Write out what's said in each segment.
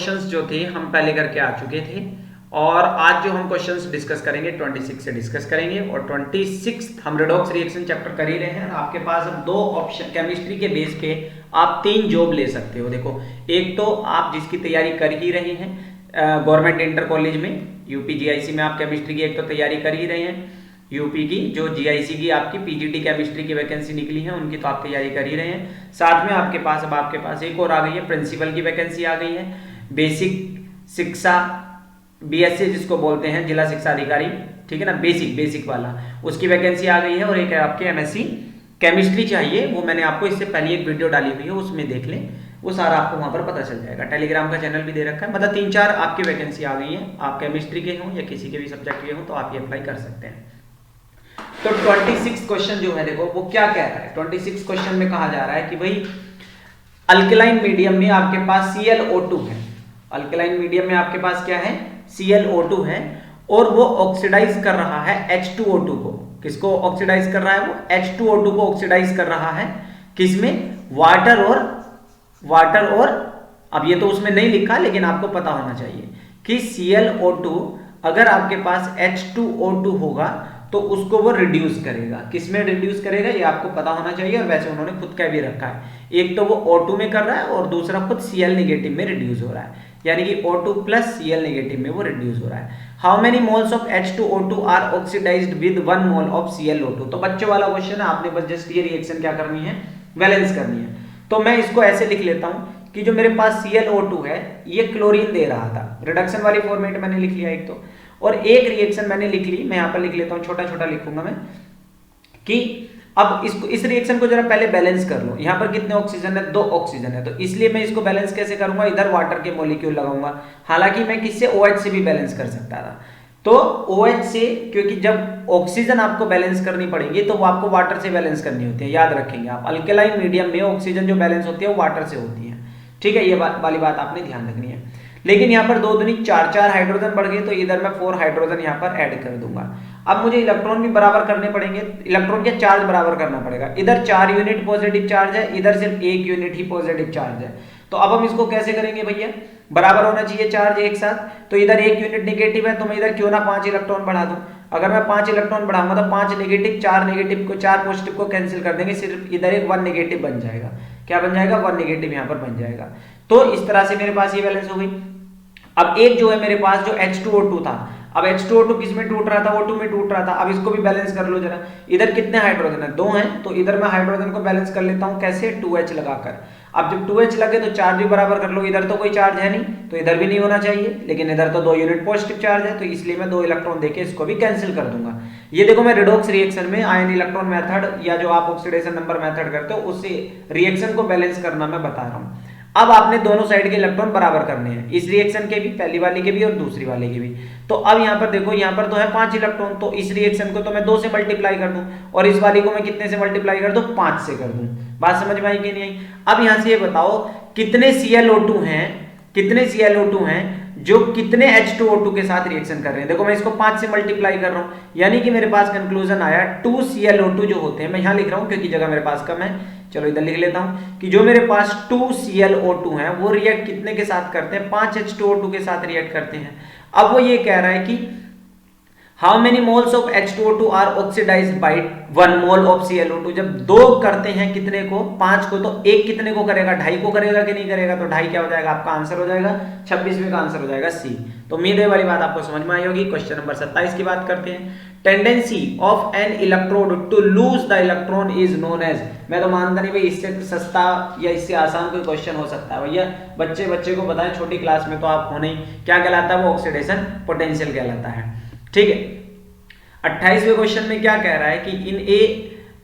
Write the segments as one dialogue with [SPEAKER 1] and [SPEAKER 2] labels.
[SPEAKER 1] Questions जो थे हम पहले करके आ चुके थे और आज जो हम क्वेश्चंस डिस्कस करेंगे 26 से डिस्कस करेंगे और 26 हम रेडॉक्स रिएक्शन चैप्टर कर ही रहे हैं। आपके पास अब दो ऑप्शन केमिस्ट्री के बेस पे आप 3 जॉब ले सकते हो। देखो, एक तो आप जिसकी तैयारी कर ही रहे हैं गवर्नमेंट इंटर कॉलेज में यूपी जीआईसी में आप केमिस्ट्री की एक तो तैयारी कर ही रहे हैं। यूपी की जो जीआईसी की आपकी पीजीटी केमिस्ट्री की वैकेंसी निकली है उनकी तो आप तैयारी कर ही रहे हैं। साथ में आपके पास एक और आ गई है, प्रिंसिपल की वैकेंसी आ गई है, बेसिक शिक्षा बीएससी जिसको बोलते हैं जिला शिक्षा अधिकारी, ठीक है ना, बेसिक वाला, उसकी वैकेंसी आ गई है। और एक है आपके एमएससी केमिस्ट्री चाहिए, वो मैंने आपको इससे पहले एक वीडियो डाली हुई है, उसमें देख लें, वो सारा आपको वहां पर पता चल जाएगा। टेलीग्राम का चैनल भी दे रखा है। मतलब 3-4 आपकी वैकेंसी आ गई है, आप केमिस्ट्री के हों या किसी के भी सब्जेक्ट के हों तो आप ये अप्लाई कर सकते हैं। तो 26 क्वेश्चन जो है देखो वो क्या कह रहा है। 26 क्वेश्चन में कहा जा रहा है कि भाई अल्कलाइन मीडियम में आपके पास ClO2 है। अल्कलाइन मीडियम में आपके पास क्या है, ClO2 है और वो ऑक्सीडाइज कर रहा है H2O2 को। किसको ऑक्सीडाइज कर रहा है, वो H2O2 को ऑक्सीडाइज कर रहा है। किसमें, वाटर और अब ये तो उसमें नहीं लिखा लेकिन आपको पता होना चाहिए कि ClO2 अगर आपके पास H2O2 होगा तो उसको वो रिड्यूस करेगा। किसमें रिड्यूस करेगा ये आपको पता होना चाहिए। और वैसे उन्होंने खुद का भी रखा है, एक तो वो O2 में कर रहा है और दूसरा खुद Cl नेगेटिव में रिड्यूस हो रहा है, यानी कि O2 प्लस Cl नेगेटिव में वो रिड्यूस हो रहा है। How many moles of H2O2 are oxidized with 1 mole of ClO2। तो बच्चों वाला क्वेश्चन है, आपने बस जस्ट ये रिएक्शन क्या करनी है, बैलेंस करनी है। तो मैं इसको ऐसे लिख लेता हूं कि जो मेरे पास ClO2 है ये क्लोरीन दे रहा था, रिडक्शन वाली फॉर्मेट मैंने लिख लिया एक तो, और एक रिएक्शन मैंने लिख ली, मैं यहां पर लिख लेता हूं, छोटा छोटा लिखूंगा मैं, कि अब इस रिएक्शन को जरा पहले बैलेंस कर लो। यहां पर कितने ऑक्सीजन है, 2 ऑक्सीजन है, तो इसलिए मैं इसको बैलेंस कैसे करूंगा, इधर वाटर के मॉलिक्यूल लगाऊंगा। हालांकि मैं किससे, OH से भी बैलेंस कर सकता था, तो OH से, क्योंकि जब ऑक्सीजन आपको बैलेंस करनी पड़ेगी तो वो आपको वाटर से बैलेंस करनी होती है, याद रखेंगे आप। अल्कलाइन मीडियम में ऑक्सीजन जो बैलेंस होती है वो वाटर से होती है, ठीक है, ये वाली बात आपने ध्यान रखनी है। लेकिन यहाँ पर 2 दूनी 4 हाइड्रोजन बढ़ गए, तो इधर मैं 4 हाइड्रोजन यहाँ पर ऐड कर दूंगा। अब मुझे इलेक्ट्रॉन भी बराबर करने पड़ेंगे, इलेक्ट्रॉन के चार्ज बराबर करना पड़ेगा। इधर 4 यूनिट पॉजिटिव चार्ज है, इधर सिर्फ 1 यूनिट ही पॉजिटिव चार्ज है। तो अब हम इसको कैसे करेंगे भैया, बराबर होना चाहिए चार्ज एक साथ, तो इधर 1 यूनिट नेगेटिव है तो मैं इधर क्यों ना 5 इलेक्ट्रॉन बढ़ा दूं। अगर मैं 5 इलेक्ट्रॉन बढ़ाऊंगा तो 5 नेगेटिव 4 नेगेटिव को 4 पॉजिटिव को कैंसिल कर देंगे, सिर्फ इधर एक 1 नेगेटिव बन जाएगा। क्या बन जाएगा, 1 नेगेटिव यहाँ पर बन जाएगा। तो इस तरह से मेरे पास ये बैलेंस हो गई। अब एक जो है मेरे पास जो H2O2 था, अब H2O2 किस में टूट रहा था, O2 में टूट रहा था। अब इसको भी बैलेंस कर लो जरा, इधर कितने हाइड्रोजन है, 2 हैं, तो इधर मैं हाइड्रोजन को बैलेंस कर लेता हूं, कैसे, 2H लगाकर। अब जब 2H लगे तो चार्ज भी बराबर कर लो, इधर तो कोई चार्ज है नहीं तो इधर भी नहीं होना चाहिए, लेकिन इधर तो 2 यूनिट पॉजिटिव चार्ज है, तो इसलिए मैं 2 इलेक्ट्रॉन देके इसको भी कैंसिल कर दूंगा। ये देखो, मैं रिडॉक्स रिएक्शन में आयन इलेक्ट्रॉन मेथड या जो आप ऑक्सीडेशन नंबर मेथड करते हो उससे रिएक्शन को बैलेंस करना मैं बता रहा हूं। अब आपने दोनों साइड के इलेक्ट्रॉन बराबर करने हैं, इस रिएक्शन के भी, पहली वाले के भी और दूसरी वाले के भी। तो अब यहाँ पर देखो, यहाँ पर तो है 5 इलेक्ट्रॉन, तो इस रिएक्शन को तो मैं 2 से मल्टीप्लाई कर दूं और इस वाली को मैं कितने से मल्टीप्लाई कर दूं, 5 से कर दूं। बात समझ में आई कि नहीं आई। अब यहाँ से ये बताओ कितने ClO2 हैं, कितने ClO2 हैं जो कितने H2O2 के साथ रिएक्शन कर रहे हैं। देखो मैं इसको 5 से मल्टीप्लाई कर रहा हूं, यानी कि मेरे पास कंक्लूजन आया 2 ClO2 जो होते हैं, मैं यहां लिख रहा हूं क्योंकि जगह मेरे पास कम है, चलो इधर लिख लेता हूं कि जो मेरे पास 2 ClO2 हैं वो रिएक्ट कितने के साथ करते हैं, 5 H2O2 के साथ रिएक्ट करते हैं। अब वो ये कह रहा है कि how many moles of H2O2 are oxidized by 1 mole of ClO2। जब 2 करते हैं कितने को, 5 को, तो 1 कितने को करेगा, 2.5 को करेगा कि नहीं करेगा, तो 2.5 क्या हो जाएगा, आपका आंसर हो जाएगा 26वें का आंसर हो जाएगा C। तो उम्मीद है वाली बात आपको समझ में आई होगी। क्वेश्चन नंबर 27 की बात करते हैं। Tendency of an electrode to lose the electron is known as. मैं तो मानता नहीं भाई इससे सस्ता या इससे आसान कोई क्वेश्चन हो सकता है भैया, बच्चे को बताएं, छोटी क्लास में तो आप हो नहीं, क्या कहलाता है वो, ऑक्सीडेशन पोटेंशियल कहलाता है, ठीक है। 28वें क्वेश्चन में क्या कह रहा है कि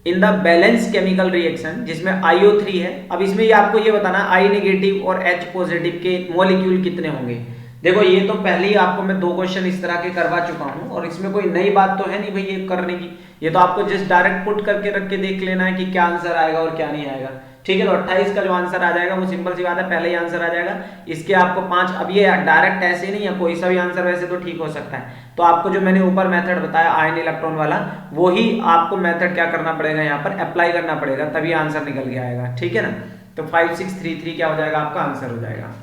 [SPEAKER 1] in the balance chemical reaction जिसमें IO3 है। अब इसमें ये आपको ये बताना I नेगेटिव और H पॉजिटिव के मॉलिक्यूल कितने होंगे। देखो ये तो पहले ही आपको मैं 2 क्वेश्चन इस तरह के करवा चुका हूं और इसमें कोई नई बात तो है नहीं भाई ये करने की, ये तो आपको जस्ट डायरेक्ट पुट करके रख के देख लेना है कि क्या आंसर आएगा और क्या नहीं आएगा, ठीक है। तो 28 का जो आंसर आ जाएगा वो सिंपल सी बात है, पहले ही आंसर आ जाएगा। इसके आपको 5, अब ये डायरेक्ट ऐसे नहीं है, कोई सा भी आंसर वैसे तो ठीक हो सकता है, तो आपको जो मैंने ऊपर मेथड बताया आयन इलेक्ट्रॉन वाला, वही आपको मेथड क्या करना पड़ेगा, यहाँ पर अप्लाई करना पड़ेगा, तभी आंसर निकल के आएगा, ठीक है ना। तो 5633 क्या हो जाएगा, आपका आंसर हो जाएगा।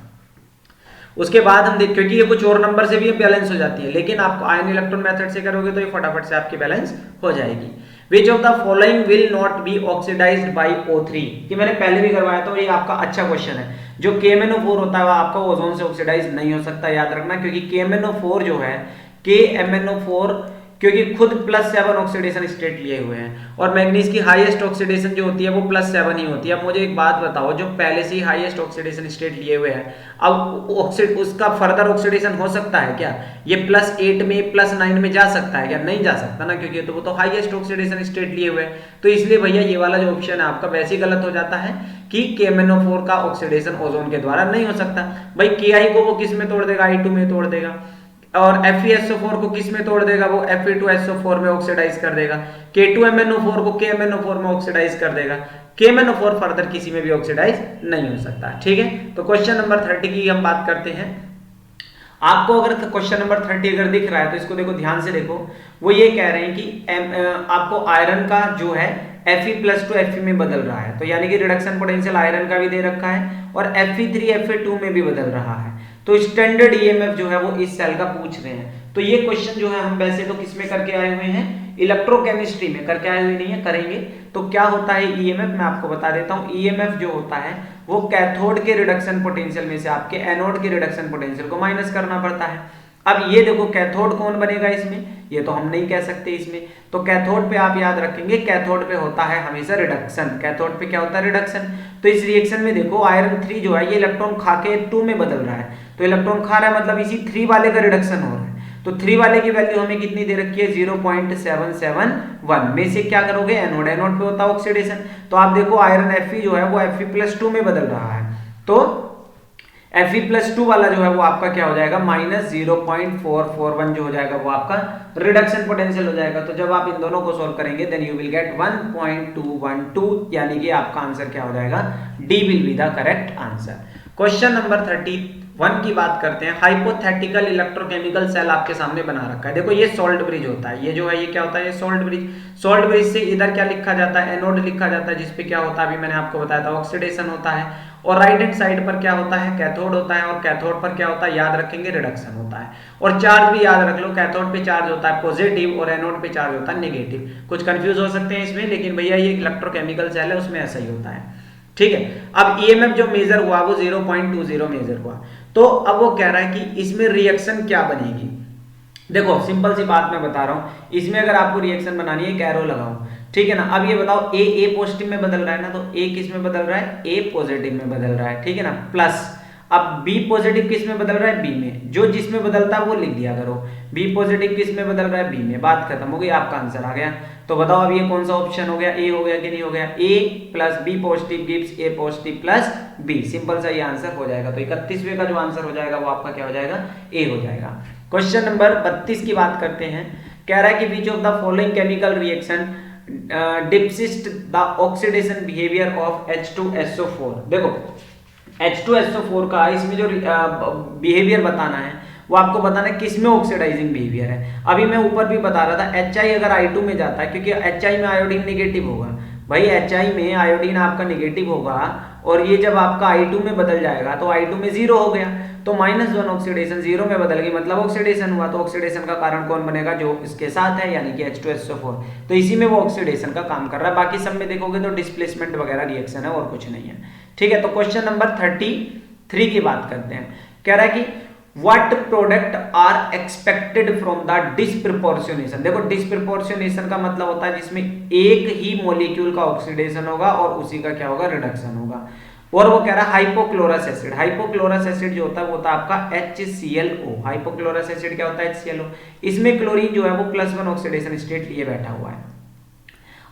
[SPEAKER 1] उसके बाद हम देख, क्योंकि ये कुछ और नंबर से भी बैलेंस हो जाती है, लेकिन आप आयन इलेक्ट्रॉन मेथड से करोगे तो ये फटाफट से आपकी बैलेंस हो जाएगी। Which of the following will not be oxidised by O3, कि मैंने पहले भी करवाया था, ये आपका अच्छा क्वेश्चन है। जो KMnO4 होता है वह आपका ओजोन से ऑक्सीडाइज नहीं हो सकता, याद रखना, क्योंकि KMnO4 जो है, KMnO4 क्योंकि खुद +7 ऑक्सीडेशन स्टेट लिए हुए हैं, और मैग्नीज की हाईएस्ट ऑक्सीडेशन जो होती है वो +7 ही होती है। अब मुझे एक बात बताओ, जो पहले से ही हाईएस्ट ऑक्सीडेशन स्टेट लिए हुए हैं, अब उसका फर्दर ऑक्सीडेशन हो सकता है क्या? ये +8 में +9 में जा सकता है क्या? नहीं जा सकता ना, क्योंकि वो तो हाईएस्ट ऑक्सीडेशन स्टेट लिए हुए हैं। तो इसलिए भैया ये वाला जो ऑप्शन है आपका वैसे ही गलत हो जाता है कि KMnO4 का ऑक्सीडेशन ओजोन के द्वारा नहीं हो सकता। भाई Ki को वो किस में तोड़ देगा? I2 में तोड़ देगा, और FeSO4 को किस में तोड़ देगा? वो Fe2SO4 में ऑक्सीडाइज कर देगा। K2MnO4 को KMnO4 में ऑक्सीडाइज कर देगा। KMnO4 फर्दर किसी में भी ऑक्सीडाइज नहीं हो सकता। ठीक है, तो क्वेश्चन नंबर 30 की हम बात करते हैं। आपको अगर क्वेश्चन नंबर 30 अगर दिख रहा है तो इसको देखो, ध्यान से देखो। वो ये कह रहे हैं कि आपको आयरन का जो है Fe+2 Fe में बदल रहा है, तो यानी कि रिडक्शन पोटेंशियल आयरन का भी दे रखा है और Fe3 Fa2 में भी बदल रहा है। तो स्टैंडर्ड EMF जो है वो इस सेल का पूछ रहे हैं। तो ये क्वेश्चन जो है हम वैसे तो किस में करके आए हुए हैं? इलेक्ट्रोकेमिस्ट्री में करके आए हुए नहीं है, करेंगे। तो क्या होता है EMF, मैं आपको बता देता हूं। EMF जो होता है वो कैथोड के रिडक्शन पोटेंशियल में से आपके एनोड के रिडक्शन पोटेंशियल को माइनस करना पड़ता है। अब ये देखो, कैथोड कौन बनेगा इसमें? ये तो हम नहीं कह सकते इसमें। तो कैथोड पे आप याद रखेंगे, कैथोड पे होता है हमेशा रिडक्शन। कैथोड पे क्या होता है? रिडक्शन। तो इस रिएक्शन में देखो, आयरन 3 जो है ये इलेक्ट्रॉन खा के 2 में बदल रहा है, तो इलेक्ट्रॉन खा रहा है मतलब इसी 3 वाले का रिडक्शन हो रहा है। तो 3 वाले की वैल्यू हमें कितनी दे रखी है? 0.771 में से क्या करोगे? एनोड। एनोड पे होता है ऑक्सीडेशन। तो आप देखो आयरन Fe जो है वो Fe+2 में बदल रहा है, तो Fe+2 वाला जो है वो आपका क्या हो जाएगा? -0.441 जो हो जाएगा वो आपका रिडक्शन पोटेंशियल हो जाएगा। तो जब आप इन दोनों को सोल्व करेंगे देन यू विल गेट 1.212, यानी कि आपका आंसर क्या हो जाएगा? D will be the correct answer. Question number 31 की बात करते हैं। हाइपोथेटिकल इलेक्ट्रोकेमिकल सेल आपके सामने बना रखा है। देखो ये सॉल्ट ब्रिज होता है, ये जो है ये क्या होता है? ये सॉल्ट ब्रिज। सॉल्ट ब्रिज से इधर क्या लिखा जाता है? एनोड लिखा जाता है, जिसपे क्या होता है? अभी मैंने आपको बताया था, ऑक्सीडेशन होता है। और राइट हैंड साइड पर क्या होता है? कैथोड होता है। और कैथोड पर क्या होता है? याद रखेंगे, रिडक्शन होता है। और चार्ज भी याद रख लो, कैथोड पे चार्ज होता है पॉजिटिव और एनोड पे चार्ज होता है नेगेटिव। कुछ कंफ्यूज हो सकते हैं इसमें, लेकिन भैया ये इलेक्ट्रोकेमिकल सेल है, उसमें ऐसा ही होता है। ठीक है, अब EMF जो मेजर हुआ वो 0.20 मेजर हुआ। तो अब वो कह रहा है कि इसमें रिएक्शन क्या बनेगी। देखो सिंपल सी बात मैं बता रहा हूं, इसमें अगर आपको रिएक्शन बनानी है, कैरो लगाओ, ठीक है ना। अब ये बताओ, ए पॉजिटिव में बदल रहा है ना, तो ए किस में बदल रहा है? ए पॉजिटिव में बदल रहा है, ठीक है ना, प्लस। अब बी पॉजिटिव किस में बदल रहा है? बी में। जो जिसमें बदलता है वो लिख दिया करो। बी पॉजिटिव किस में बदल रहा है? बी में। बात खत्म हो गई, आपका आंसर आ गया। तो बताओ अब ये कौन सा ऑप्शन हो गया? ए हो गया कि नहीं हो गया? A plus B positive gives A positive plus B. Simple सा ये आंसर हो जाएगा। तो 31वें का जो आंसर हो जाएगा वो आपका क्या हो जाएगा? ए हो जाएगा। क्वेश्चन नंबर 32 की बात करते हैं। कह रहा है कि which of the following chemical reaction depicts the oxidation behaviour of H2SO4। देखो H2SO4 का इसमें जो बिहेवियर बताना है वो आपको बताना है किस में ऑक्सीडाइजिंग बिहेवियर है। अभी मैं ऊपर भी बता रहा था, HI अगर I2 में जाता है, क्योंकि HI में आयोडीन नेगेटिव होगा भाई, HI में आयोडीन आपका नेगेटिव होगा, और ये जब आपका I2 में बदल जाएगा तो I2 में 0 हो गया, तो -1 ऑक्सीडेशन 0 में बदल गई, मतलब ऑक्सीडेशन हुआ। तो ऑक्सीडेशन का कारण कौन बनेगा? जो इसके साथ है, यानी कि H2SO4। तो इसी में वो ऑक्सीडेशन का काम कर रहा है। बाकी सब में देखोगे तो डिस्प्लेसमेंट वगैरह रिएक्शन है और कुछ नहीं है। ठीक है, तो क्वेश्चन नंबर 33 की बात करते हैं। कह रहा है कि What product are expected from the disproportionation। देखो डिस्प्रपोर्शनेशन का मतलब होता है जिसमें एक ही मॉलिक्यूल का ऑक्सीडेशन होगा और उसी का क्या होगा? रिडक्शन होगा। और वो कह रहा है हाइपोक्लोरस एसिड। हाइपोक्लोरस एसिड जो होता है वो होता है आपका HClO। हाइपोक्लोरस एसिड क्या होता है? HClO। इसमें क्लोरीन जो है वो +1 ऑक्सीडेशन स्टेट लिए बैठा हुआ है।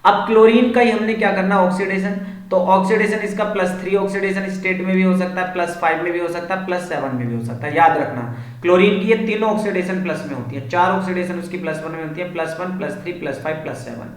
[SPEAKER 1] अब क्लोरीन का ही हमने क्या करना? ऑक्सीडेशन। तो ऑक्सीडेशन इसका +3 ऑक्सीडेशन स्टेट में भी हो सकता है, +5 में भी हो सकता है, +7 में भी हो सकता है। याद रखना क्लोरीन की ये तीनों ऑक्सीडेशन प्लस में होती है, 4 ऑक्सीडेशन उसकी +1 में होती है, +1 +3 +5 +7,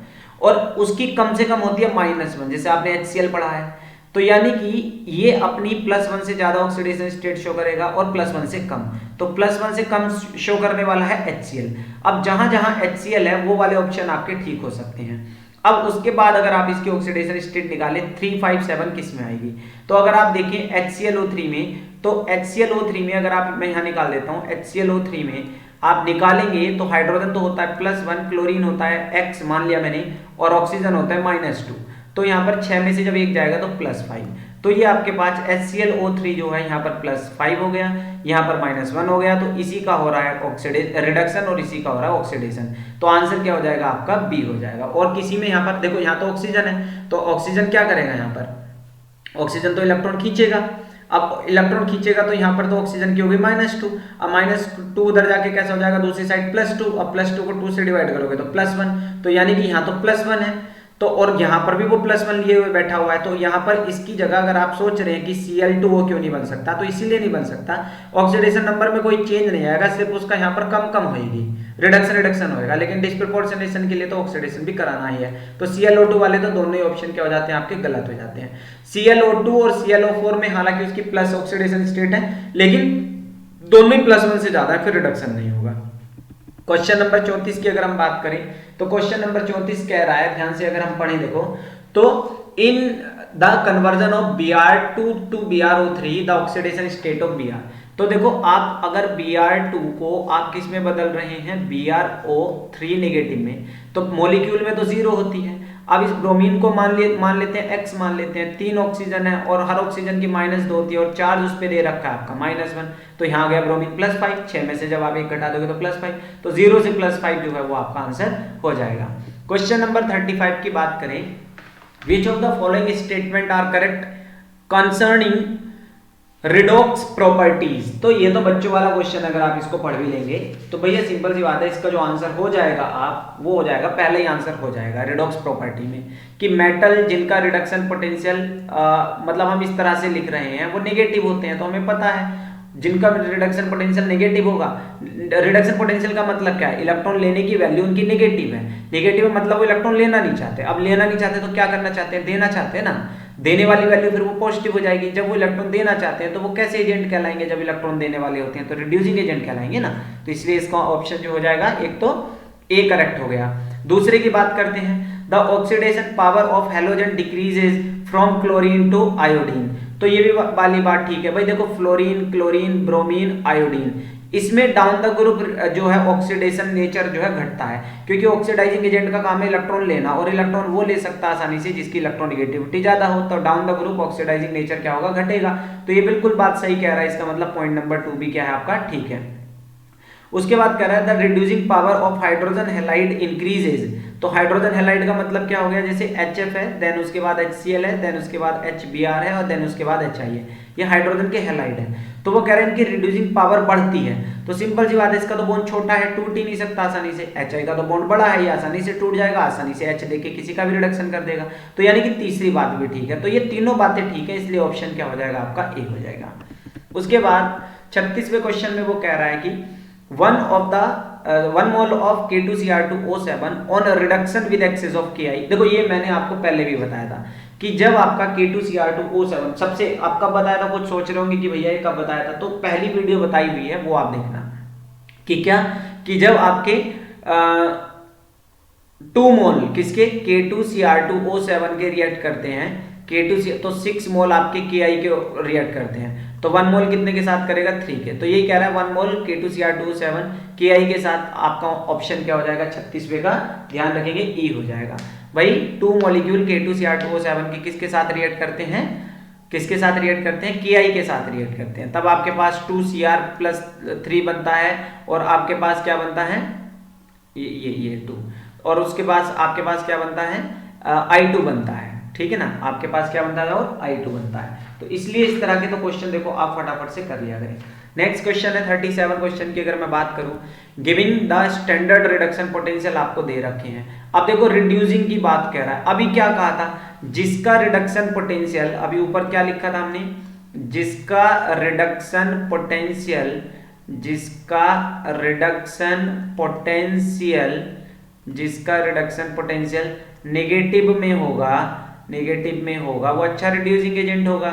[SPEAKER 1] और उसकी कम से कम होती है -1, जैसे आपने HCl पढ़ा है। तो यानी कि ये अपनी +1 से ज्यादा ऑक्सीडेशन स्टेट शो करेगा और +1 से कम। तो +1 से कम शो करने वाला है HCl। अब जहां जहां HCl है वो वाले ऑप्शन आपके ठीक हो सकते हैं। अब उसके बाद अगर आप इसकी ऑक्सीडेशन स्टेट निकालें 3, 5, 7 किस में आएगी? तो अगर आप देखें HClO3 में तो HClO3 में अगर आप, मैं यहाँ निकाल देता हूँ, HClO3 में आप निकालेंगे तो हाइड्रोजन तो होता है +1, क्लोरीन होता है X मान लिया मैंने, और ऑक्सीजन होता है -2। तो यहाँ पर 6 में से जब एक जाएगा तो +5, तो ये आपके पास HClO3 जो है यहाँ पर +5 हो गया, यहाँ पर -1 हो गया। तो इसी का हो रहा है ऑक्सीडेशन रिडक्शन और इसी का हो रहा है ऑक्सीडेशन। तो आंसर क्या हो जाएगा आपका बी हो जाएगा। और किसी में यहाँ पर देखो, यहाँ तो ऑक्सीजन है, तो ऑक्सीजन क्या करेगा, यहाँ पर ऑक्सीजन तो इलेक्ट्रॉन खींचेगा। अब इलेक्ट्रॉन खींचेगा तो यहाँ पर तो ऑक्सीजन की होगी -2, अब -2 उधर जाके कैसा हो जाएगा, दूसरी साइड +2, अब +2 को 2 से डिवाइड करोगे तो +1, तो यानी कि यहाँ तो +1 है, तो और यहाँ पर भी वो +1 लिए हुए बैठा हुआ है। तो यहाँ पर इसकी जगह अगर आप सोच रहे हैं कि Cl2O क्यों नहीं बन सकता, तो इसीलिए नहीं बन सकता, ऑक्सीडेशन नंबर में कोई चेंज नहीं आएगा, सिर्फ उसका यहाँ पर कम होगी, रिडक्शन होएगा, लेकिन डिस्प्रपोर्शनेशन के लिए तो ऑक्सीडेशन भी कराना ही है। तो Cl2 वाले तो दोनों ही ऑप्शन क्या हो जाते हैं आपके, गलत हो जाते हैं। Cl2 और ClO4 में हालांकि उसकी प्लस ऑक्सीडेशन स्टेट है, लेकिन दोनों ही +1 से ज्यादा है, फिर रिडक्शन नहीं होगा। क्वेश्चन नंबर 34 की अगर हम बात करें तो क्वेश्चन नंबर 34 कह रहा है, ध्यान से अगर हम पढ़ें देखो, तो in the conversion of Br2 to BrO3 the oxidation state of Br। तो देखो आप अगर Br2 को आप किस में बदल रहे हैं, BrO3 नेगेटिव में, तो मॉलिक्यूल में तो 0 होती है। अब इस ब्रोमीन को मान लेते हैं X मान लेते हैं, 3 ऑक्सीजन है और हर ऑक्सीजन की -2 होती है और चार्ज उस पे दे रखा है आपका -1, तो यहाँ गया ब्रोमीन +5, 6 में से जब आप एक घटा दोगे तो +5, तो 0 से +5 जो है वो आपका आंसर हो जाएगा। क्वेश्चन नंबर 35 की बात करें, which of the following statement are correct concerning redox properties. तो ये तो बच्चों वाला क्वेश्चन, अगर आप इसको पढ़ भी लेंगे तो भैया सिंपल सी बात है, इसका जो आंसर हो जाएगा आप वो हो जाएगा, पहले ही आंसर हो जाएगा रिडॉक्स प्रॉपर्टी में, कि मेटल जिनका रिडक्शन पोटेंशियल मतलब हम इस तरह से लिख रहे हैं वो नेगेटिव होते हैं, तो हमें पता है जिनका रिडक्शन पोटेंशियल नेगेटिव होगा। रिडक्शन पोटेंशियल का मतलब क्या है, इलेक्ट्रॉन लेने की वैल्यू उनकी नेगेटिव है, नेगेटिव मतलब वो इलेक्ट्रॉन लेना नहीं चाहते। अब लेना नहीं चाहते तो क्या करना चाहते हैं, देना चाहते हैं ना, देने वाली वैल्यू फिर वो पॉजिटिव हो जाएगी। जब वो इलेक्ट्रॉन देना चाहते हैं तो वो कैसे एजेंट कहलाएंगे, जब इलेक्ट्रॉन देने वाले होते हैं तो रिड्यूसिंग एजेंट कहलाएंगे ना। तो इसलिए इसका ऑप्शन जो हो जाएगा, एक तो ए करेक्ट हो गया। दूसरे की बात करते हैं, the oxidation power of halogen decreases from chlorine to iodine. तो ये भी वाली बात ठीक है भाई, देखो फ्लोरीन, क्लोरीन, ब्रोमीन, आयोडीन, इसमें डाउन द ग्रुप जो है ऑक्सीडेशन नेचर जो है घटता है, क्योंकि ऑक्सीडाइजिंग एजेंट का काम है इलेक्ट्रॉन लेना, और इलेक्ट्रॉन वो ले सकता है आसानी से जिसकी इलेक्ट्रोनेगेटिविटी ज्यादा हो, तो down the group oxidising nature क्या होगा, घटेगा। तो ये बिल्कुल बात सही कह रहा है, इसका मतलब पॉइंट नंबर 2 भी क्या है आपका, ठीक है। उसके बाद कह रहा है the reducing power of hydrogen halide increases. तो हाइड्रोजन हैलाइड का मतलब क्या हो गया, जैसे HF है, देन उसके बाद HCl है, देन उसके बाद HBr है, और देन उसके बाद HI है, ये हाइड्रोजन के हैलाइड है। तो वो कह रहे हैं इनकी रिड्यूसिंग पावर बढ़ती है। तो सिंपल सी बात है, इसका तो बॉन्ड छोटा है, टूट ही नहीं सकता आसानी से। HI का तो बॉन्ड बड़ा है, ये आसानी से टूट जाएगा, आसानी से H देके किसी का भी रिडक्शन कर देगा। तो यानी कि तीसरी बात भी ठीक है। तो ये तीनों बातें ठीक है, इसलिए ऑप्शन क्या हो जाएगा आपका, ए हो जाएगा। उसके बाद 36वें क्वेश्चन में वो कह रहा है कि 1 mole of K2Cr2O7 on reduction with excess of Ki। देखो ये मैंने आपको पहले भी बताया था कि जब आपका K2Cr2O7 सबसे आप कब बताया था, कुछ सोच रहे होंगे कि भैया ये कब बताया था, तो पहली वीडियो बताई हुई है, वो आप देखना कि क्या, कि जब आपके 2 मोल किसके K2Cr2O7 के रिएक्ट करते हैं, K2 तो 6 मोल आपके Ki के रिएक्ट करते हैं, तो 1 मोल कितने के साथ करेगा, 3 के। तो यही कह रहा है 1 मोल K2Cr2O7 Ki के साथ, आपका ऑप्शन क्या हो जाएगा, 36वें का ध्यान रखेंगे, ई हो जाएगा। भाई 2 मॉलिक्यूल K2Cr2O7 के किसके साथ रिएक्ट करते हैं, किसके साथ रिएक्ट करते हैं, Ki के साथ रिएक्ट करते हैं, तब आपके पास 2Cr+3 बनता है, और आपके पास क्या बनता है, ये 2, और उसके पास आपके पास क्या बनता है, I2 बनता है, ठीक है ना, आपके पास क्या बनता है, और I2 बनता है। तो इसलिए इस तरह के तो क्वेश्चन देखो आप फटाफट से कर लिया करें। नेक्स्ट क्वेश्चन है 37 क्वेश्चन की अगर मैं बात करूं, giving the standard reduction potential आपको दे रखे हैं। अब देखो रिड्यूसिंग की बात कह रहा है, अभी क्या कहा था, जिसका रिडक्शन पोटेंशियल, अभी ऊपर क्या लिखा था हमने, जिसका रिडक्शन पोटेंशियल, जिसका रिडक्शन पोटेंशियल, जिसका रिडक्शन पोटेंशियल नेगेटिव में होगा, नेगेटिव में होगा, वो अच्छा रिड्यूसिंग एजेंट होगा,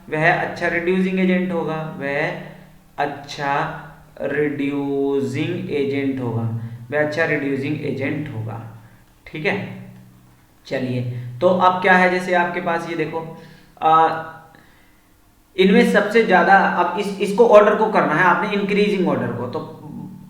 [SPEAKER 1] वह अच्छा रिड्यूसिंग एजेंट होगा, वह अच्छा रिड्यूसिंग एजेंट होगा, वह अच्छा रिड्यूसिंग एजेंट होगा, ठीक है। चलिए तो अब क्या है, जैसे आपके पास ये देखो इनमें सबसे ज्यादा, अब इसको ऑर्डर को करना है आपने इंक्रीजिंग ऑर्डर को, तो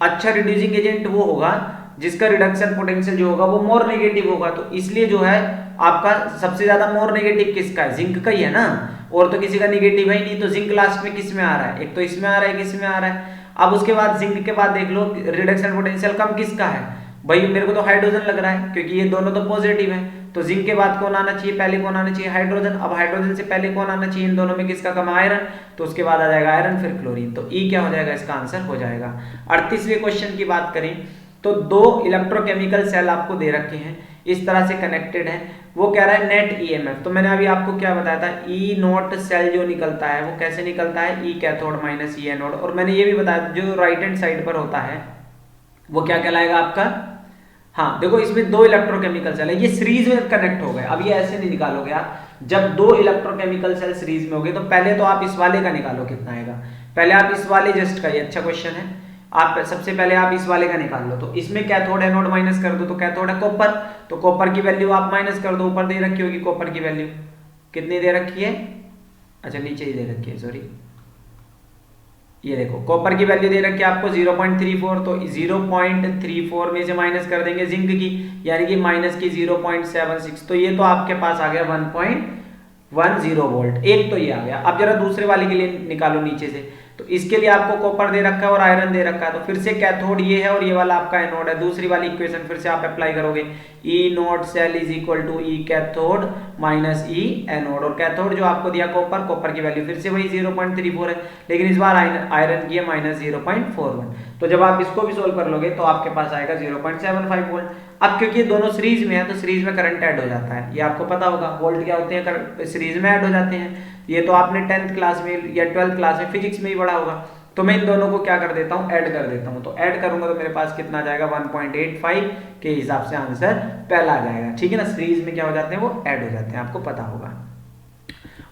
[SPEAKER 1] अच्छा रिड्यूसिंग एजेंट वो होगा जिसका रिडक्शन पोटेंशियल जो होगा वो मोर नेगेटिव होगा। तो इसलिए जो है आपका सबसे ज्यादा मोर नेगेटिव किसका है, जिंक का ही है ना, और तो किसी का नेगेटिव है ही नहीं। तो जिंक लास्ट में किस में आ रहा है, एक तो इसमें आ रहा है, किस में आ रहा है। अब उसके बाद जिंक के बाद देख लो रिडक्शन पोटेंशियल कम किसका है, भाई मेरे को तो हाइड्रोजन लग रहा है क्योंकि ये दोनों तो पॉजिटिव है। तो जिंक के बाद कौन आना चाहिए, पहले कौन आना चाहिए, हाइड्रोजन। अब हाइड्रोजन से पहले कौन आना चाहिए, इन दोनों में किसका कम, आयरन। तो उसके बाद आ जाएगा आयरन, फिर क्लोरीन। तो ई क्या हो जाएगा, इसका आंसर हो जाएगा। 38वें क्वेश्चन की बात करें तो दो इलेक्ट्रोकेमिकल सेल आपको दे रखे हैं, इस तरह से कनेक्टेड है। वो कह रहा है नेट ईएमएफ। तो मैंने अभी आपको क्या बताया था, ई नॉट सेल जो निकलता है वो कैसे निकलता है, ई कैथोड माइनस ई एनोड। और मैंने ये भी बताया जो राइट हैंड साइड पर होता है वो क्या कहलाएगा आपका, हाँ देखो इसमें दो इलेक्ट्रोकेमिकल सेल है, ये सीरीज में कनेक्ट हो गए। अब ये ऐसे नहीं निकालोगे आप, जब दो इलेक्ट्रोकेमिकल सेल सीरीज में हो गए तो पहले तो आप इस वाले का निकालो कितना आएगा, पहले आप इस वाले जस्ट का, ये अच्छा क्वेश्चन है, आप सबसे पहले आप इस वाले का निकाल लो। तो इसमें कैथोड एनोड माइनस कर दो, तो कैथोड है कॉपर, तो कॉपर की वैल्यू आप माइनस कर दो, ऊपर दे रखी होगी कॉपर की वैल्यू कितनी दे रखी है, अच्छा नीचे ही दे रखी है, सॉरी ये देखो कॉपर की वैल्यू दे रखी है आपको 0.34, तो 0.34 में से माइनस कर देंगे जिंक की, यानी कि माइनस की 0.76, तो ये तो आपके पास आ गया 1.10 वोल्ट, एक तो ये आ गया। अब जरा दूसरे वाले के लिए निकालो नीचे से, तो इसके लिए आपको कॉपर दे रखा है और आयरन दे रखा है, तो फिर से कैथोड ये है और ये वाला आपका एनोड है। दूसरी वाली इक्वेशन फिर से आप अप्लाई करोगे, E naught cell is equal to E cathode minus E anode, और कैथोड जो आपको दिया कॉपर, कॉपर की वैल्यू फिर से वही 0.34 है, लेकिन इस बार आयरन की है माइनस 0.41। तो जब आप इसको भी सोल्व कर लोगे तो आपके पास आएगा 0.75 वोल्ट। अब क्योंकि ये दोनों सीरीज में है तो सीरीज में करंट ऐड हो जाता है, ये आपको पता होगा वोल्ट क्या होते हैं, सीरीज में ऐड हो जाते हैं। ये तो आपने 10th क्लास में या 12th क्लास में फिजिक्स में ही पढ़ा होगा। तो मैं इन दोनों को क्या कर देता हूँ, ऐड कर देता हूँ। तो ऐड करूंगा तो मेरे पास कितना आ जाएगा 1.85 के हिसाब से आंसर पहला आ जाएगा, ठीक है ना। सीरीज में क्या हो जाते हैं, वो ऐड हो जाते हैं, आपको पता होगा।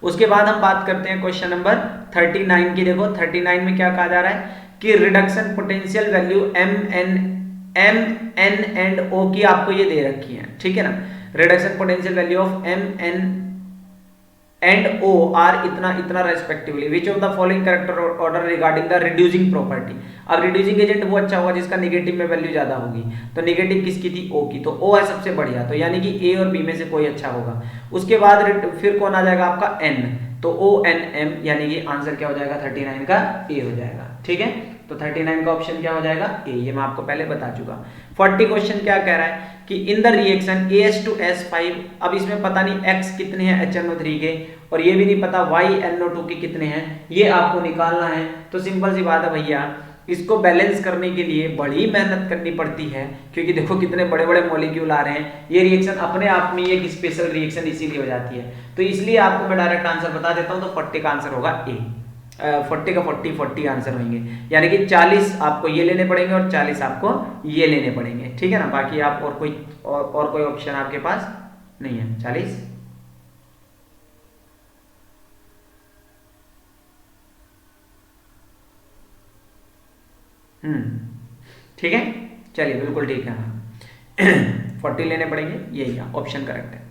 [SPEAKER 1] उसके बाद हम बात करते हैं क्वेश्चन नंबर 39 की। देखो 39 में क्या कहा जा रहा है कि reduction potential value M N and O की आपको ये दे रखी है, ठीक है ना। Reduction potential value of M N and O are इतना इतना respectively, which of the following character order regarding the reducing property. अब रिड्यूसिंग एजेंट वो अच्छा होगा जिसका नेगेटिव में वैल्यू ज्यादा होगी, तो नेगेटिव किसकी थी, ओ की, तो ओ है सबसे बढ़िया, तो यानी कि ए और बी में से कोई अच्छा होगा। उसके बाद फिर कौन आ जाएगा आपका एन, तो ओ एन एम, यानी कि आंसर क्या हो जाएगा 39 का ए हो जाएगा, ठीक है। तो 39 का ऑप्शन क्या हो जाएगा ए, ये मैं आपको पहले बता चुका। 40 क्वेश्चन क्या कह रहा है कि इन द रिएक्शन AS2S5, अब इसमें पता नहीं X कितने हैं HNO3 के, और ये भी नहीं पता YNO2 के कितने हैं, ये आपको निकालना है। तो सिंपल सी बात है भैया, इसको बैलेंस करने के लिए बड़ी मेहनत करनी पड़ती है, क्योंकि देखो कितने बड़े बड़े मॉलिक्यूल आ रहे हैं। ये रिएक्शन अपने आप में एक स्पेशल रिएक्शन इसीलिए हो जाती है। तो इसलिए आपको मैं डायरेक्ट आंसर बता देता हूँ, तो 40 का आंसर होगा ए। 40 का 40 आंसर होंगे, यानी कि 40 आपको ये लेने पड़ेंगे और 40 आपको ये लेने पड़ेंगे, ठीक है ना। बाकी आप और कोई ऑप्शन आपके पास नहीं है। 40 ठीक है, चलिए बिल्कुल ठीक है। 40 लेने पड़ेंगे, यही ऑप्शन करेक्ट है।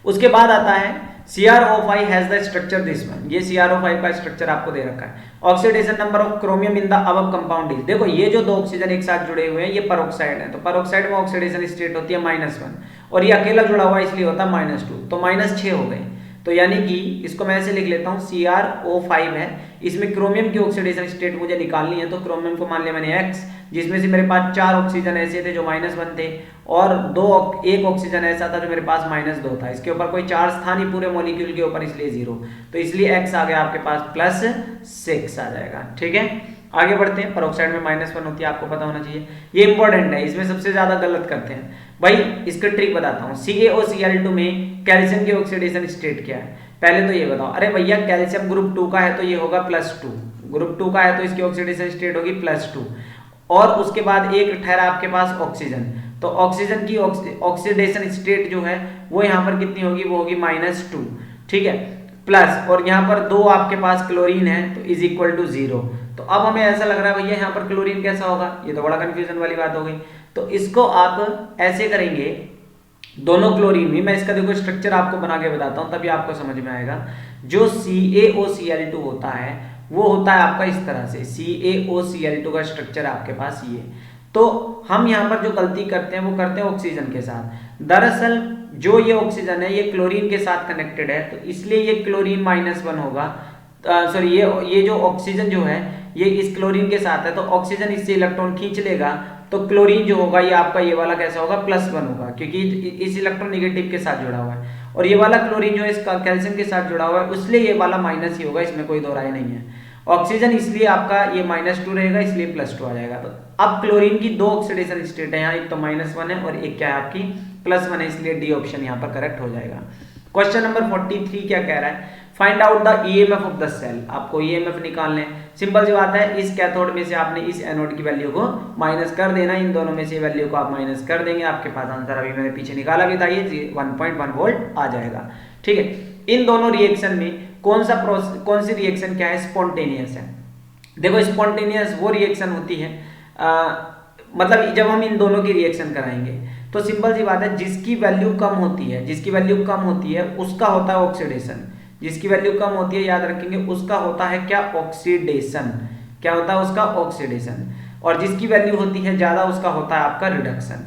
[SPEAKER 1] उसके बाद आता है CrO5 has the structure this one, ये CrO5 का स्ट्रक्चर आपको दे रखा है। Oxidation number of chromium in the above compound is, देखो ये जो दो ऑक्सीजन एक साथ जुड़े हुए हैं ये पेरोक्साइड है, तो पेरोक्साइड में ऑक्सीडेशन स्टेट होती है -1, और ये अकेला जुड़ा हुआ इसलिए होता है -2, तो -6 हो गए। तो यानी कि इसको मैं ऐसे लिख लेता हूँ, CrO5 है, इसमें क्रोमियम की ऑक्सीडेशन स्टेट मुझे निकालनी है। तो क्रोमियम को मान लिया मैंने X, जिसमें से मेरे पास 4 ऑक्सीजन ऐसे थे जो -1 थे, और एक ऑक्सीजन ऐसा था जो मेरे पास -2 था। इसके ऊपर कोई चार्ज था नहीं पूरे मॉलिक्यूल के ऊपर, इसलिए 0, तो इसलिए X आ गया आपके पास +6 आ जाएगा, ठीक है। आगे बढ़ते हैं। पेरोक्साइड में -1 होती है, आपको पता होना चाहिए, ये इंपॉर्टेंट है, इसमें सबसे ज्यादा गलत करते हैं भाई। इसका ट्रिक बताता हूँ, CaOCl2 में कैल्शियम की ऑक्सीडेशन स्टेट क्या है, पहले तो ये बताओ। अरे भैया कैल्शियम ग्रुप 2 का है तो ये होगा +2, ग्रुप 2 का है तो इसकी ऑक्सीडेशन स्टेट होगी +2, और उसके बाद एक ठहरा आपके पास ऑक्सीजन, तो ऑक्सीजन की ऑक्सीडेशन स्टेट जो है वो यहाँ पर कितनी होगी, वो होगी -2, ठीक है, प्लस, और यहाँ पर 2 आपके पास क्लोरीन है तो इज इक्वल टू 0। तो अब हमें ऐसा लग रहा है भैया यहाँ पर क्लोरीन कैसा होगा, ये तो बड़ा कंफ्यूजन वाली बात हो गई। तो इसको आप ऐसे करेंगे, दोनों क्लोरीन में, मैं इसका देखो स्ट्रक्चर आपको बना के बताता हूँ तभी आपको समझ में आएगा। जो CaOCl2 होता है वो होता है आपका इस तरह से, CaOCl2 का स्ट्रक्चर आपके पास ये। तो हम यहाँ पर जो गलती करते हैं वो करते हैं ऑक्सीजन के साथ। दरअसल जो ये ऑक्सीजन है ये क्लोरीन के साथ कनेक्टेड है, तो इसलिए ये क्लोरीन -1 होगा। सॉरी, ये जो ऑक्सीजन जो है ये इस क्लोरीन के साथ है, तो ऑक्सीजन इससे इलेक्ट्रॉन खींच लेगा, तो क्लोरीन जो होगा ये आपका ये वाला कैसा होगा, +1 होगा, क्योंकि इस इलेक्ट्रॉन नेगेटिव के साथ जुड़ा हुआ है। और ये वाला क्लोरीन जो है इसका कैल्शियम के साथ जुड़ा हुआ है, इसलिए ये वाला माइनस ही होगा, इसमें कोई दो राय नहीं है। ऑक्सीजन इसलिए आपका ये -2 रहेगा, इसलिए +2 आ जाएगा। तो अब क्लोरीन की दो ऑक्सीडेशन स्टेट है यहाँ, एक तो -1 है और एक क्या है आपकी +1 है, इसलिए डी ऑप्शन यहाँ पर करेक्ट हो जाएगा। क्वेश्चन नंबर 43 क्या कह रहा है, find out the EMF of the cell. आपको ईएमएफ निकालना है। सिंपल सी बात है, इस कैथोड में से आपने इस एनोड की वैल्यू को माइनस कर देना, इन दोनों में से वैल्यू को आप माइनस कर देंगे, आपके पास आंसर अभी मैंने पीछे निकाला भी था, ये 1.1 वोल्ट आ जाएगा। ठीक है, इन दोनों रिएक्शन में कौन सी रिएक्शन क्या है, स्पॉन्टेनियस है। देखो स्पॉन्टेनियस वो रिएक्शन होती है मतलब जब हम इन दोनों की रिएक्शन कराएंगे तो सिंपल सी बात है, जिसकी वैल्यू कम होती है उसका होता है ऑक्सीडेशन। जिसकी वैल्यू कम होती है याद रखेंगे उसका होता है क्या, ऑक्सीडेशन। क्या होता है उसका, ऑक्सीडेशन। और जिसकी वैल्यू होती है ज्यादा उसका होता है आपका रिडक्शन।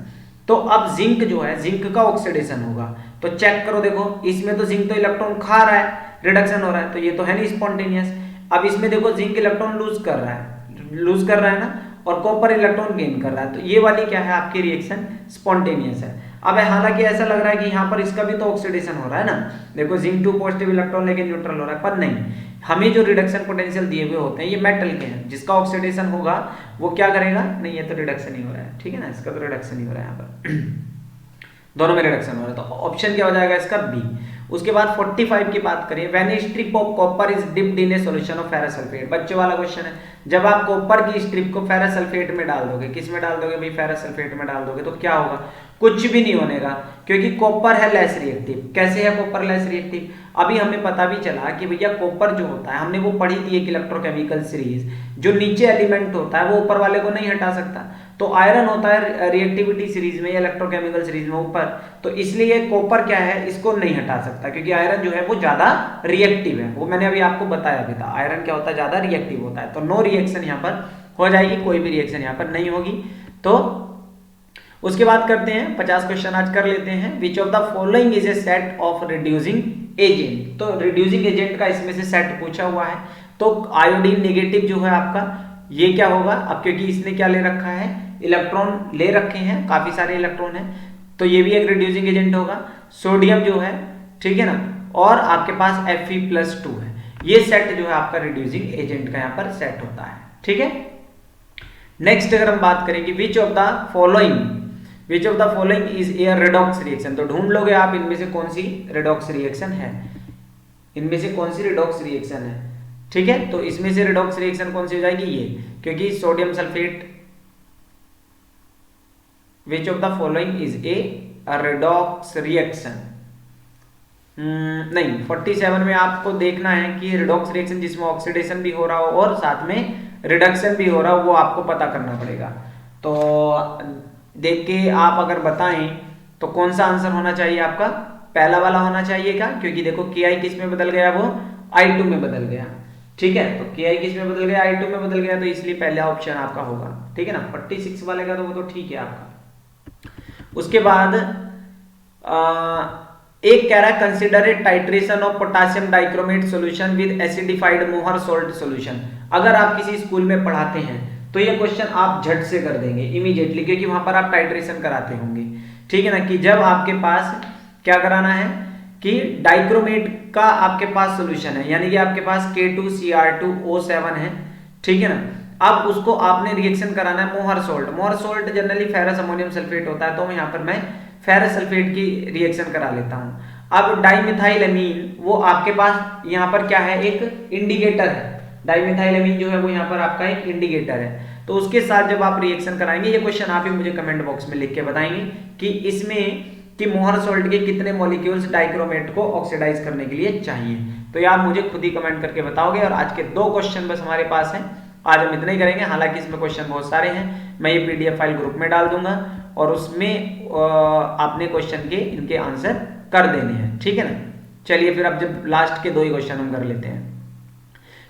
[SPEAKER 1] तो अब जिंक जो है, जिंक का ऑक्सीडेशन होगा, तो चेक करो, देखो इसमें तो जिंक तो इलेक्ट्रॉन खा रहा है, रिडक्शन हो रहा है, तो ये तो है नहीं स्पॉन्टेनियस। अब इसमें देखो जिंक इलेक्ट्रॉन लूज कर रहा है ना, और कॉपर इलेक्ट्रॉन गेन कर रहा है, तो ये वाली क्या है आपकी रिएक्शन, स्पॉन्टेनियस है। अब हालांकि ऐसा लग रहा है कि यहाँ पर इसका भी तो ऑक्सीडेशन हो रहा है ना, देखो जिंक 2 पॉजिटिव इलेक्ट्रॉन लेके न्यूट्रल हो रहा है, पर नहीं, हमें जो रिडक्शन पोटेंशियल दिए हुए होते हैं ये मेटल के हैं, जिसका ऑक्सीडेशन होगा वो क्या करेगा, नहीं ये तो रिडक्शन ही हो रहा है, ठीक है ना, इसका तो रिडक्शन ही हो रहा है यहाँ पर दोनों में रिडक्शन हो रहा है, तो ऑप्शन क्या हो जाएगा इसका, बी। उसके बाद 45 की बात करें, when A strip of copper is dipped in A solution of ferrous sulphate. बच्चों वाला क्वेश्चन है, जब आप कॉपर की स्ट्रिप को फेरस सल्फेट में डाल दोगे, किस में डाल दोगे भाई, फेरस सल्फेट में डाल दोगे, तो क्या होगा, कुछ भी नहीं होनेगा, क्योंकि कॉपर है लेस रिएक्टिव। कैसे है कॉपर लेस रिएक्टिव, अभी हमें पता भी चला कि भैया कॉपर जो होता है, हमने वो पढ़ी थी एक इलेक्ट्रोकेमिकल सीरीज, जो नीचे एलिमेंट होता है वो ऊपर वाले को नहीं हटा सकता, तो आयरन होता है रिएक्टिविटी सीरीज में, इलेक्ट्रोकेमिकल सीरीज में ऊपर, तो इसलिए कॉपर क्या है, इसको नहीं हटा सकता, क्योंकि आयरन जो है वो ज्यादा रिएक्टिव है, वो मैंने अभी आपको बताया भी था, आयरन क्या होता है, ज्यादा रिएक्टिव होता है, तो नो रिएक्शन यहाँ पर हो जाएगी, कोई भी रिएक्शन यहाँ पर नहीं होगी। तो उसके बाद करते हैं 50 क्वेश्चन आज कर लेते हैं। विच of the following is a set of reducing agent. तो रिड्यूसिंग एजेंट का इसमें से सेट पूछा हुआ है, तो आयोडीन नेगेटिव जो है आपका ये क्या होगा, अब क्योंकि इसने क्या ले रखा है, इलेक्ट्रॉन ले रखे हैं, काफी सारे इलेक्ट्रॉन हैं, तो ये भी एक रिड्यूसिंग एजेंट होगा। सोडियम जो है, ठीक है ना, और आपके पास Fe+2 है, ये सेट जो है आपका रिड्यूसिंग एजेंट का यहाँ पर सेट होता है, ठीक है। नेक्स्ट अगर हम बात करेंगे, विच of the following is a redox reaction, तो ढूंढ लोगे आप इनमें से कौन सी रेडॉक्स रिएक्शन है, इनमें से कौन सी रेडॉक्स रिएक्शन है, ठीक है। तो इसमें से रेडॉक्स रिएक्शन कौन सी हो जाएगी, ये, क्योंकि sodium sulphate, which of the following is a redox reaction, नहीं 47 में आपको देखना है कि रेडॉक्स रिएक्शन जिसमें ऑक्सीडेशन भी हो रहा हो और साथ में रिडक्शन भी हो रहा हो, वो आपको पता करना पड़ेगा। तो देख के आप अगर बताएं तो कौन सा आंसर होना चाहिए आपका, पहला वाला होना चाहिएगा, क्योंकि देखो Ki किस में बदल गया, वो I2 में बदल गया, ठीक है। तो Ki किस में बदल गया, I2 में बदल गया, तो इसलिए पहला ऑप्शन आपका होगा, ठीक है ना। 46 वाले का तो वो तो ठीक है आपका। उसके बाद एक कह रहा है, consider a titration of potassium dichromate solution with acidified मोहर सॉल्ट सॉल्यूशन। अगर आप किसी स्कूल में पढ़ाते हैं तो ये क्वेश्चन आप झट से कर देंगे इमीडिएटली, क्योंकि वहां पर आप टाइट्रेशन कराते होंगे, ठीक है ना, कि जब आपके पास क्या कराना है कि डाइक्रोमेट का आपके पास सॉल्यूशन है, यानी कि आपके पास K2Cr2O7 है, ठीक है ना। अब उसको आपने रिएक्शन कराना है मोहर salt generally ferrous ammonium sulphate होता है, तो यहाँ पर मैं फेरस सल्फेट की रिएक्शन करा लेता हूं। अब डाइमिथाइलएमीन वो आपके पास यहाँ पर क्या है, एक इंडिकेटर है, डाइमिथाइलएमीन जो है वो यहाँ पर आपका एक इंडिकेटर है, तो उसके साथ जब आप रिएक्शन कराएंगे, ये क्वेश्चन आप ही मुझे कमेंट बॉक्स में लिख के बताएंगे कि इसमें कि मोहर सॉल्ट के कितने मॉलिक्यूल्स डाइक्रोमेट को ऑक्सीडाइज करने के लिए चाहिए, तो ये आप मुझे खुद ही कमेंट करके बताओगे। और आज के 2 क्वेश्चन बस हमारे पास हैं, आज हम इतना ही करेंगे, हालांकि इसमें क्वेश्चन बहुत सारे हैं, मैं ये PDF फाइल ग्रुप में डाल दूंगा और उसमें आपने क्वेश्चन के इनके आंसर कर देने हैं, ठीक है ना। चलिए फिर अब जब लास्ट के 2 ही क्वेश्चन हम कर लेते हैं।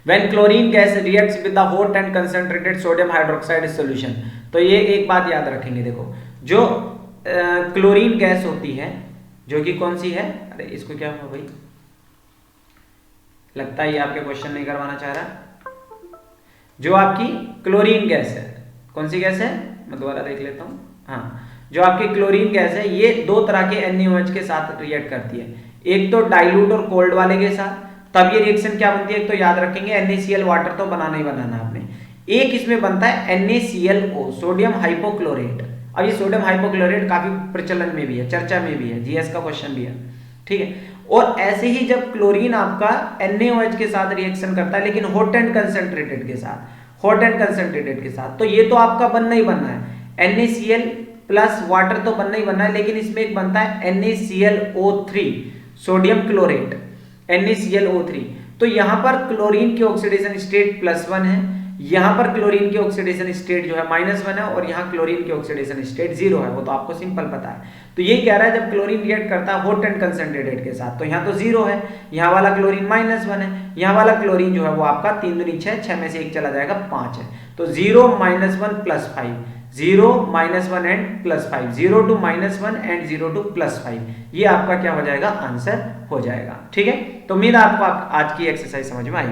[SPEAKER 1] When chlorine gas reacts with the hot and concentrated sodium hydroxide solution, तो ये एक बात याद रखेंगे, देखो जो क्लोरीन गैस होती है जो कि कौन सी है, अरे इसको क्या हुआ भाई, लगता है ये आपके क्वेश्चन नहीं करवाना चाह रहा। जो आपकी क्लोरीन गैस है, कौन सी गैस है, मैं दोबारा देख लेता हूँ, हाँ, जो आपकी क्लोरीन गैस है ये 2 तरह के NaOH के साथ रिएक्ट करती है, एक तो डाइल्यूट और कोल्ड वाले के साथ, तब ये रिएक्शन क्या बनती है, एक तो याद रखेंगे NaCl वाटर तो बनाना ही बनाना आपने, एक इसमें बनता है NaClO सोडियम हाइपोक्लोरेट। अब ये सोडियम हाइपोक्लोरेट काफी प्रचलन में भी है, चर्चा में भी है, जीएस का क्वेश्चन भी है, ठीक है। और ऐसे ही जब क्लोरीन आपका NaOH के साथ रिएक्शन करता है लेकिन हॉट एंड कंसंट्रेटेड के साथ, हॉट एंड कंसंट्रेटेड के साथ, तो ये तो आपका बनना ही बनना है, NaCl प्लस वाटर तो बनना ही बनना है, लेकिन इसमें एक बनता है NaClO3 सोडियम क्लोरेट, NaClO3। तो यहां पर क्लोरीन की ऑक्सीडेशन स्टेट +1 है, यहां पर क्लोरीन की ऑक्सीडेशन स्टेट जो है -1 है, और यहां क्लोरीन की ऑक्सीडेशन स्टेट 0 है, वो तो आपको सिंपल पता है। तो ये कह रहा है जब क्लोरीन रिएक्ट करता है हॉट एंड कंसंट्रेटेड के साथ, तो यहाँ तो 0 है, यहाँ वाला क्लोरीन -1 है, यहाँ वाला क्लोरीन जो है वो आपका 3 दूनी 6, 6 में से 1 चला जाएगा 5 है, तो 0 -1 +5, 0 -1 एंड +5, 0 to -1 एंड 0 to +5, ये आपका क्या हो जाएगा, आंसर हो जाएगा। ठीक है, तो उम्मीद है आपको आज की एक्सरसाइज समझ में आई।